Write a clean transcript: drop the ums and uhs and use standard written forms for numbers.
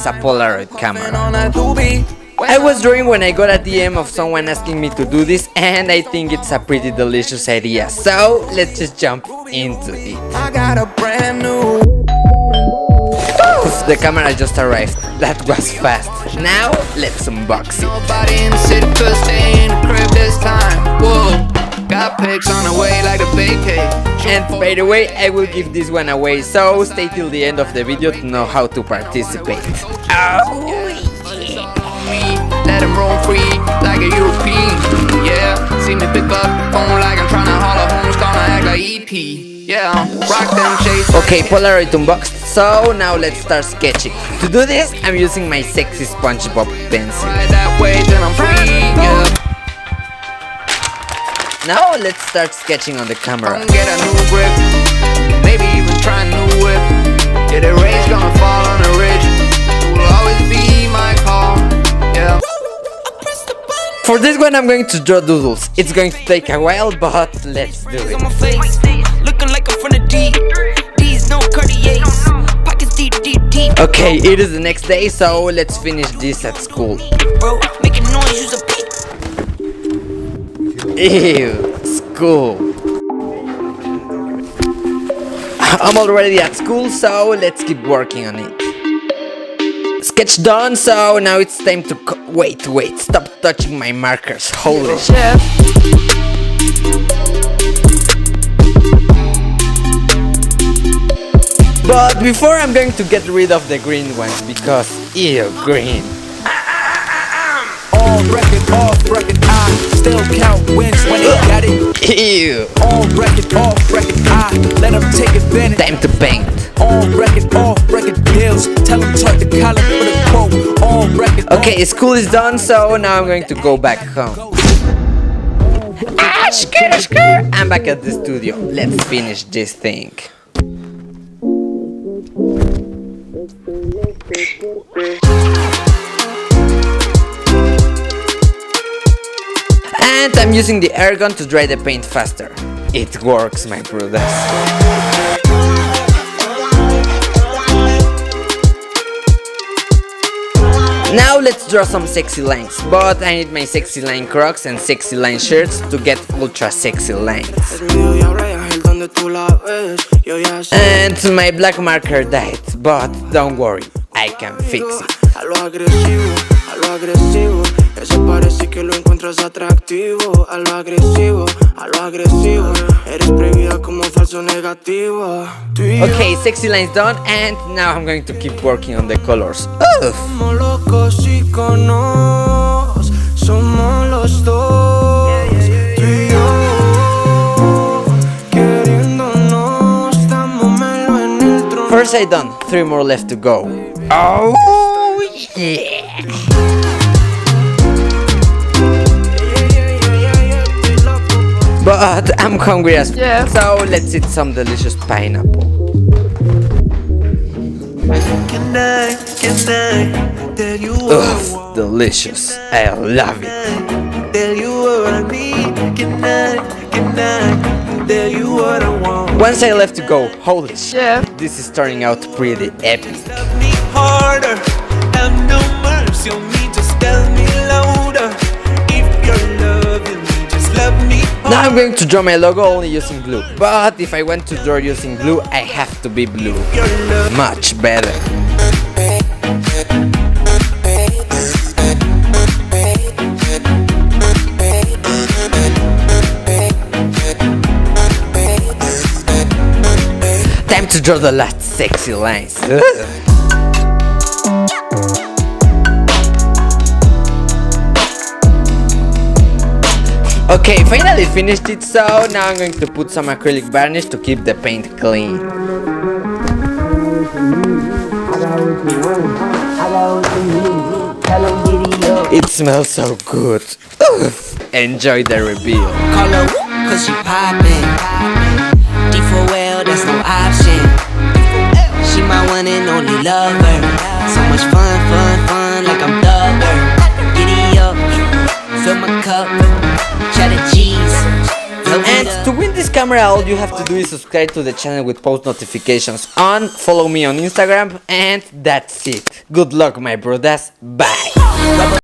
It's a Polaroid camera. I was drawing when I got a DM of someone asking me to do this, and I think it's a pretty delicious idea. So let's just jump into it. I got a brand new. Oof, the camera just arrived. That was fast. Now let's unbox it. Got pics on the way like a vacation. And by the way, I will give this one away, so stay till the end of the video to know how to participate. Oh, yeah. Let him roam free like a European. Yeah, see me pick up the phone like I'm trying to holler home, gonna act like EP. Yeah, rock them shades. Okay, Polaroid unboxed, so now let's start sketching. To do this, I'm using my sexy SpongeBob pencil. That way, then I'm free, yeah. Now let's start sketching on the camera. Get a new grip, maybe even try a new whip. Yeah, the rain's gonna fall on the ridge. It will always be my call. Yeah. For this one, I'm going to draw doodles. It's going to take a while, but let's do it. Okay, it is the next day, so let's finish this at school. Ew, school. I'm already at school, so let's keep working on it. Sketch done, so now it's time to wait, stop touching my markers. Holy shit. But before, I'm going to get rid of the green ones because ew, green. On record, off record, I still count wins when they got it. Ew. On record, off record, I let them take advantage. Time to paint. On record, off record deals. Tell them talk the collar with a quote. On record. Okay, school is done, so now I'm going to go back home. I'm back at the studio. Let's finish this thing. And I'm using the air gun to dry the paint faster. It works, my brothers. Now let's draw some sexy lines, but I need my sexy line crocs and sexy line shirts to get ultra sexy lines. And my black marker died, but don't worry, I can fix it. Ese parece que lo encuentras atractivo. A lo agresivo, eres prohibida como falso negativo. Okay, sexy lines done, and now I'm going to keep working on the colors. Oof. Somos locos iconos, somos los dos, tú y yo, queriéndonos, dámoselo en el trono. First side done, 3 more left to go. Oh yeah! But I'm hungry as well, so let's eat some delicious pineapple. Ugh, delicious. I love it. One side left to go. Holy shit, this is turning out pretty epic. Now I'm going to draw my logo only using blue, but if I want to draw using blue, I have to be blue. Much better. Time to draw the last sexy lines. Okay, finally finished it, so now I'm going to put some acrylic varnish to keep the paint clean. It smells so good. Oof. Enjoy the reveal. Call her cause she poppin'. D4L, that's no option. She my one and only lover. So much fun, like I'm Thugger. Giddy up, fill my cup. And to win this camera camera, all you have to do is subscribe to the channel with post notifications on, follow me on Instagram, and that's it. Good luck, my brothers. Bye.